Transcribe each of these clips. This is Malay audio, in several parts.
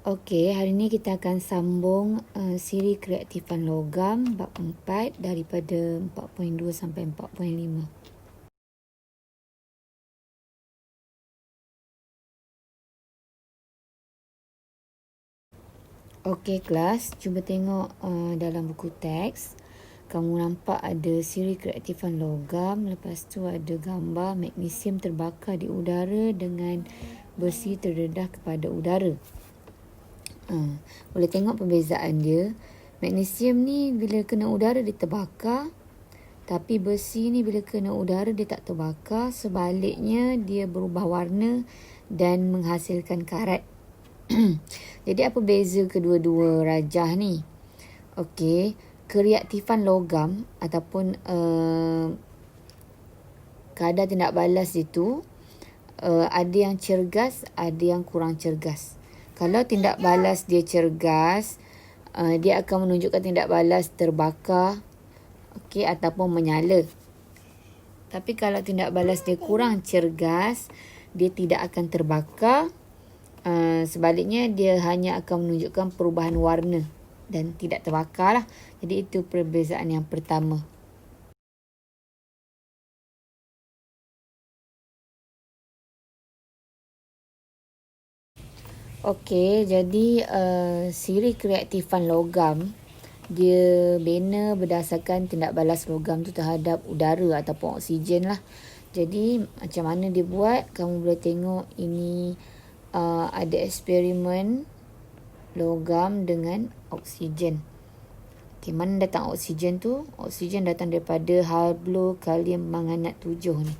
Okey, hari ini kita akan sambung siri kreatifan logam bab 4 daripada 4.2 sampai 4.5. Okey kelas, cuba tengok dalam buku teks. Kamu nampak ada siri kreatifan logam, lepas tu ada gambar magnesium terbakar di udara dengan besi terdedah kepada udara. Boleh tengok perbezaan dia. Magnesium ni bila kena udara dia terbakar, tapi besi ni bila kena udara dia tak terbakar. Sebaliknya dia berubah warna dan menghasilkan karat. Jadi apa beza kedua-dua rajah ni? Okey, kereaktifan logam ataupun kadar tindak balas itu ada yang cergas, ada yang kurang cergas. Kalau tindak balas dia cergas, dia akan menunjukkan tindak balas terbakar, okey, ataupun menyala. Tapi kalau tindak balas dia kurang cergas, dia tidak akan terbakar. Sebaliknya dia hanya akan menunjukkan perubahan warna dan tidak terbakar lah. Jadi itu perbezaan yang pertama. Okey, jadi siri kreatifan logam dia bina berdasarkan tindak balas logam tu terhadap udara ataupun oksigen lah. Jadi macam mana dia buat? Kamu boleh tengok ini ada eksperimen logam dengan oksigen. Okey, mana datang oksigen tu? Oksigen datang daripada hablokalium manganat 7 ni.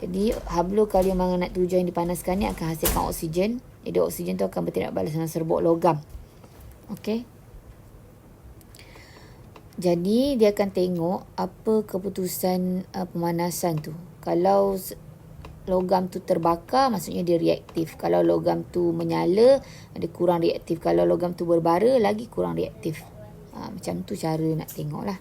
Jadi hablokalium manganat 7 yang dipanaskan ni akan hasilkan oksigen. Jadi oksigen tu akan bertindak balas dengan serbuk logam. Okey. Jadi dia akan tengok apa keputusan pemanasan tu. Kalau logam tu terbakar, maksudnya dia reaktif. Kalau logam tu menyala, dia kurang reaktif. Kalau logam tu berbara, lagi kurang reaktif. Macam tu cara nak tengok lah.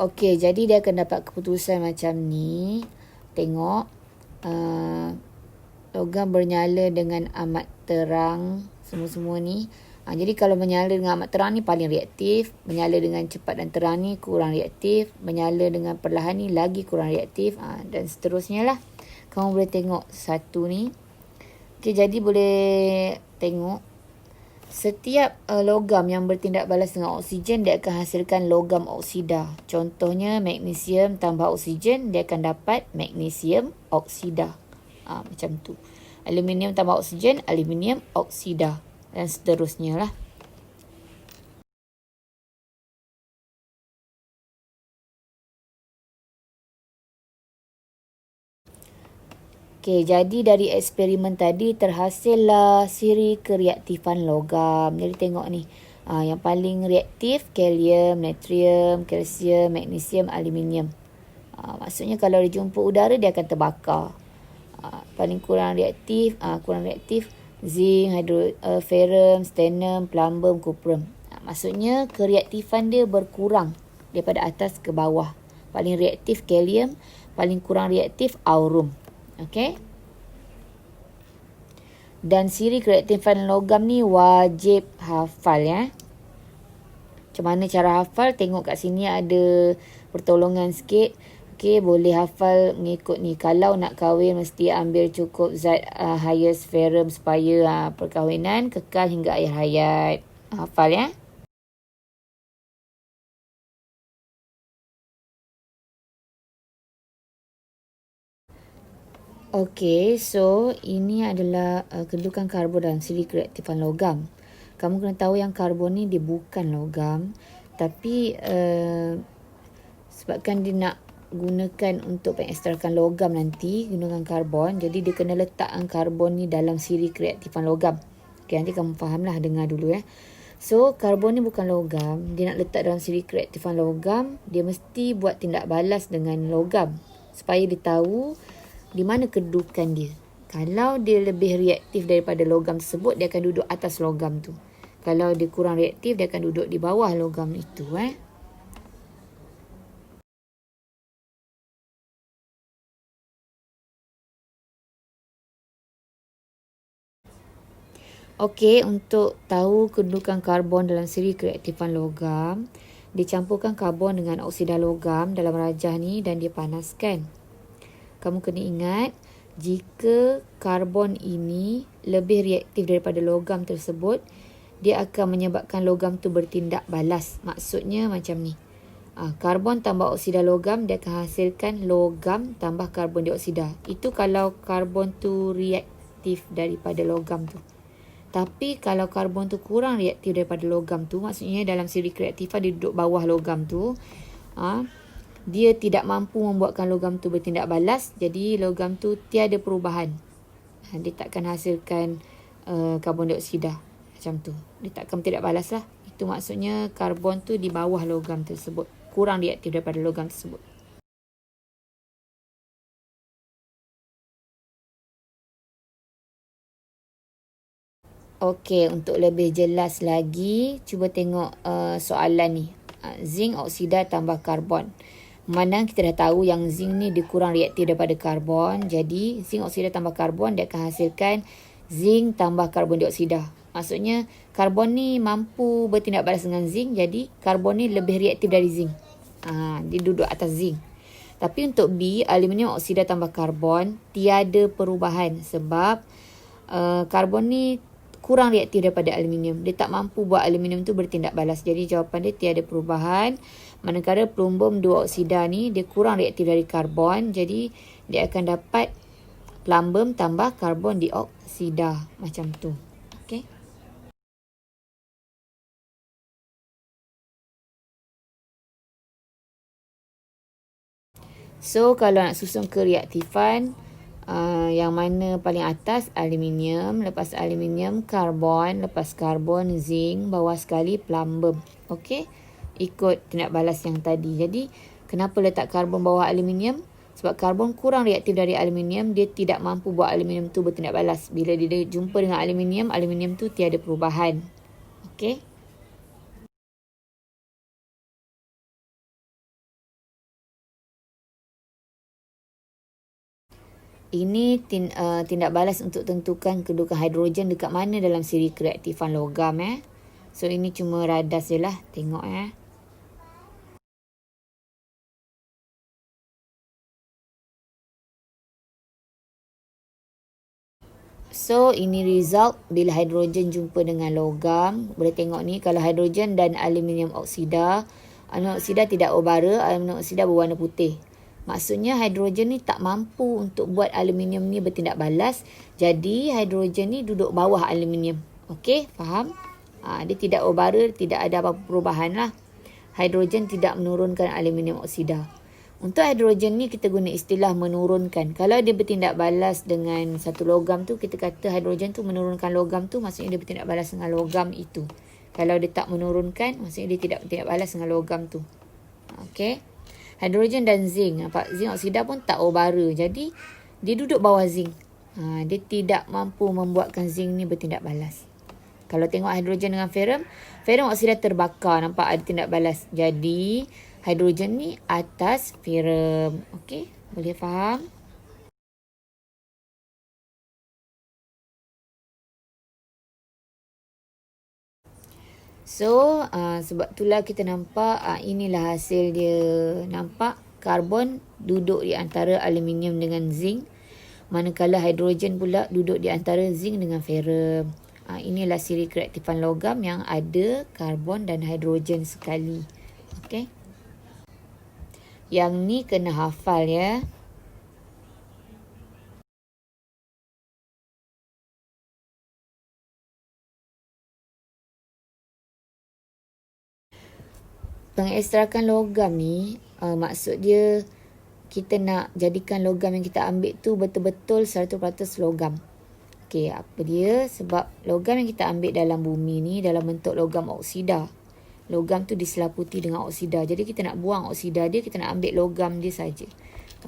Okey, jadi dia akan dapat keputusan macam ni. Tengok. Logam bernyala dengan amat terang. Semua-semua ni. Jadi kalau menyala dengan amat terang ni paling reaktif. Menyala dengan cepat dan terang ni kurang reaktif. Menyala dengan perlahan ni lagi kurang reaktif. Dan seterusnya lah. Kamu boleh tengok satu ni. Okey, jadi boleh tengok. Setiap logam yang bertindak balas dengan oksigen, dia akan hasilkan logam oksida. Contohnya magnesium tambah oksigen, dia akan dapat magnesium oksida. Macam tu. Aluminium tambah oksigen, aluminium oksida. Dan seterusnya lah. Okey, jadi dari eksperimen tadi terhasillah siri kereaktifan logam. Jadi tengok ni. Yang paling reaktif, kalium, natrium, kalsium, magnesium, aluminium. Maksudnya kalau dia jumpa udara, dia akan terbakar. Paling kurang reaktif, zinc, ferrum, stannum, plumbum, cuprum. Maksudnya kereaktifan dia berkurang daripada atas ke bawah. Paling reaktif kalium, paling kurang reaktif aurum. Okey. Dan siri kreatifan logam ni wajib hafal ya. Macam mana cara hafal? Tengok kat sini ada pertolongan sikit. Okey, boleh hafal mengikut ni. Kalau nak kahwin mesti ambil cukup zat highest ferrum supaya perkahwinan kekal hingga akhir hayat. Hafal ya. Okey, so ini adalah kedudukan karbon dalam siri kreatifan logam. Kamu kena tahu yang karbon ni dia bukan logam, tapi sebabkan dia nak gunakan untuk pengekstrakan logam nanti, gunakan karbon, jadi dia kena letakkan karbon ni dalam siri kreatifan logam. Okey, nanti kamu fahamlah, dengar dulu ya. So, karbon ni bukan logam, dia nak letak dalam siri kreatifan logam, dia mesti buat tindak balas dengan logam supaya dia tahu di mana kedudukan dia. Kalau dia lebih reaktif daripada logam tersebut, dia akan duduk atas logam tu. Kalau dia kurang reaktif, dia akan duduk di bawah logam itu. Okey, untuk tahu kedudukan karbon dalam siri kereaktifan logam, dicampurkan karbon dengan oksida logam dalam rajah ni dan dipanaskan. Kamu kena ingat, jika karbon ini lebih reaktif daripada logam tersebut, dia akan menyebabkan logam tu bertindak balas. Maksudnya macam ni. Karbon tambah oksida logam, dia akan hasilkan logam tambah karbon dioksida. Itu kalau karbon tu reaktif daripada logam tu. Tapi kalau karbon tu kurang reaktif daripada logam tu, maksudnya dalam siri kereaktifan dia duduk bawah logam tu, dia tidak mampu membuatkan logam tu bertindak balas, jadi logam tu tiada perubahan. Dia takkan hasilkan karbon dioksida macam tu. Dia takkan tidak balas lah. Itu maksudnya karbon tu di bawah logam tersebut, kurang reaktif daripada logam tersebut. Okey, untuk lebih jelas lagi, cuba tengok soalan ni. Zinc oksida tambah karbon. Mana kita dah tahu yang zinc ni dia kurang reaktif daripada karbon. Jadi, zinc oksida tambah karbon, dia akan hasilkan zinc tambah karbon dioksida. Maksudnya, karbon ni mampu bertindak balas dengan zinc. Jadi, karbon ni lebih reaktif dari zinc. Dia duduk atas zinc. Tapi untuk B, aluminium oksida tambah karbon, tiada perubahan. Sebab karbon ni kurang reaktif daripada aluminium. Dia tak mampu buat aluminium tu bertindak balas. Jadi jawapan dia tiada perubahan. Manakala pelumbum dua oksida ni dia kurang reaktif dari karbon. Jadi dia akan dapat plumbum tambah karbon dioksida. Macam tu. Okey. So kalau nak susun kereaktifan, yang mana paling atas aluminium, lepas aluminium karbon, lepas karbon zinc, bawah sekali plumbum. Okey, ikut tindak balas yang tadi. Jadi kenapa letak karbon bawah aluminium? Sebab karbon kurang reaktif dari aluminium, dia tidak mampu buat aluminium tu bertindak balas. Bila dia jumpa dengan aluminium, aluminium tu tiada perubahan. Okey. Ini tindak balas untuk tentukan kedudukan hidrogen dekat mana dalam siri kereaktifan logam. So ini cuma radas je lah. Tengok . So ini result bila hidrogen jumpa dengan logam. Boleh tengok ni, kalau hidrogen dan aluminium oksida. Aluminium oksida tidak berbara, aluminium oksida berwarna putih. Maksudnya hidrogen ni tak mampu untuk buat aluminium ni bertindak balas. Jadi hidrogen ni duduk bawah aluminium. Okey, faham? Dia tidak berbara, tidak ada apa-apa perubahan lah. Hidrogen tidak menurunkan aluminium oksida. Untuk hidrogen ni kita guna istilah menurunkan. Kalau dia bertindak balas dengan satu logam tu, kita kata hidrogen tu menurunkan logam tu, maksudnya dia bertindak balas dengan logam itu. Kalau dia tak menurunkan, maksudnya dia tidak bertindak balas dengan logam tu. Okey. Hidrogen dan zinc. Nampak? Zinc oksida pun tak berbara. Jadi, dia duduk bawah zinc. Dia tidak mampu membuatkan zinc ni bertindak balas. Kalau tengok hidrogen dengan ferrum, ferrum oksida terbakar. Nampak ada tindak balas. Jadi, hidrogen ni atas ferrum. Okey? Boleh faham? So, sebab itulah kita nampak inilah hasil dia. Nampak karbon duduk di antara aluminium dengan zinc. Manakala hidrogen pula duduk di antara zinc dengan ferrum. Inilah siri kereaktifan logam yang ada karbon dan hidrogen sekali. Okey. Yang ni kena hafal ya. Pengekstrakan logam ni, maksud dia kita nak jadikan logam yang kita ambil tu betul-betul 100% logam. Okey, apa dia? Sebab logam yang kita ambil dalam bumi ni dalam bentuk logam oksida. Logam tu diselaputi dengan oksida. Jadi kita nak buang oksida dia, kita nak ambil logam dia saja.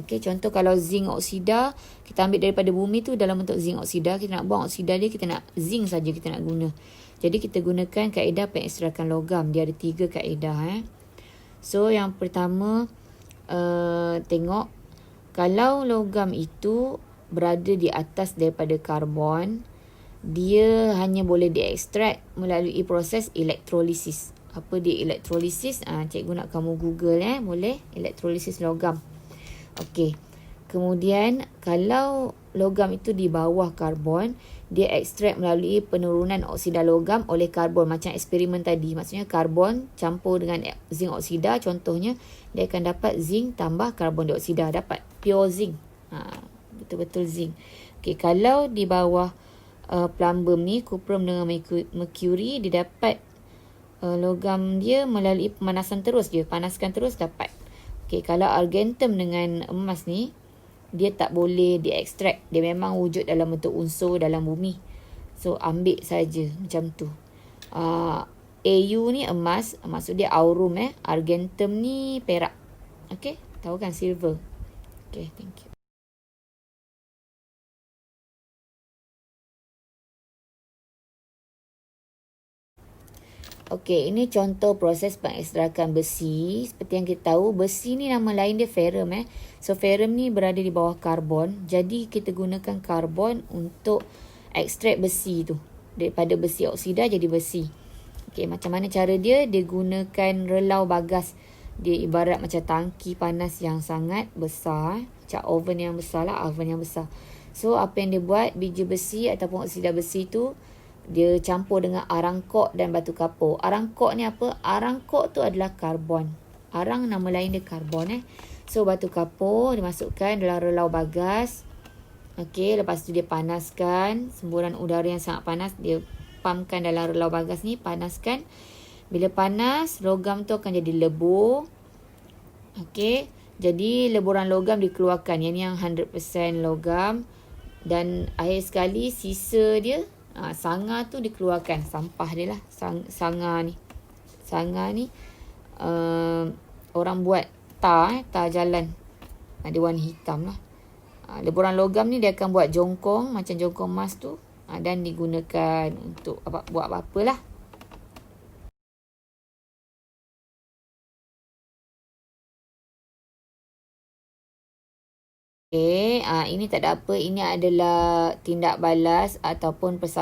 Okey, contoh kalau zinc oksida, kita ambil daripada bumi tu dalam bentuk zinc oksida, kita nak buang oksida dia, kita nak zinc saja kita nak guna. Jadi kita gunakan kaedah pengekstrakan logam. Dia ada 3 kaedah. So yang pertama, tengok kalau logam itu berada di atas daripada karbon, dia hanya boleh diekstrak melalui proses elektrolisis. Apa dia elektrolisis? Cikgu nak kamu Google boleh. Elektrolisis logam. Okey. Kemudian kalau logam itu di bawah karbon, dia ekstrak melalui penurunan oksida logam oleh karbon macam eksperimen tadi. Maksudnya karbon campur dengan zinc oksida, contohnya dia akan dapat zinc tambah karbon dioksida, dapat pure zinc. Betul-betul zinc. Okey, kalau di bawah plumbum ni, cuprum dengan mercury, dia dapat logam dia melalui pemanasan terus, dia panaskan terus dapat. Okey, kalau argentum dengan emas ni, dia tak boleh diekstrak. Dia memang wujud dalam bentuk unsur dalam bumi. So, ambil saja macam tu. Au ni emas, maksud dia aurum. Argentum ni perak. Okay, tahu kan silver. Okay, thank you. Okey, ini contoh proses pengekstrakan besi. Seperti yang kita tahu, besi ni nama lain dia ferrum. So, ferrum ni berada di bawah karbon. Jadi, kita gunakan karbon untuk ekstrak besi tu. Daripada besi oksida jadi besi. Okey, macam mana cara dia? Dia gunakan relau bagas. Dia ibarat macam tangki panas yang sangat besar. Macam oven yang besar lah, oven yang besar. So, apa yang dia buat? Biji besi ataupun oksida besi tu, dia campur dengan arang kok dan batu kapur. Arang kok ni apa? Arang kok tu adalah karbon. Arang nama lain dia karbon. So, batu kapur dimasukkan dalam relau bagas. Okey, lepas tu dia panaskan. Semburan udara yang sangat panas, dia pumpkan dalam relau bagas ni, panaskan. Bila panas, logam tu akan jadi lebur. Okey, jadi leburan logam dikeluarkan. Yang 100% logam. Dan akhir sekali, sisa dia, sanga tu dikeluarkan. Sampah dia lah, sanga ni. Sanga ni, orang buat tar jalan. Dia warna hitam lah. Leburan logam ni dia akan buat jongkong, macam jongkong emas tu. Dan digunakan untuk buat apa-apa lah. Okay, ini tak ada apa. Ini adalah tindak balas ataupun persamaan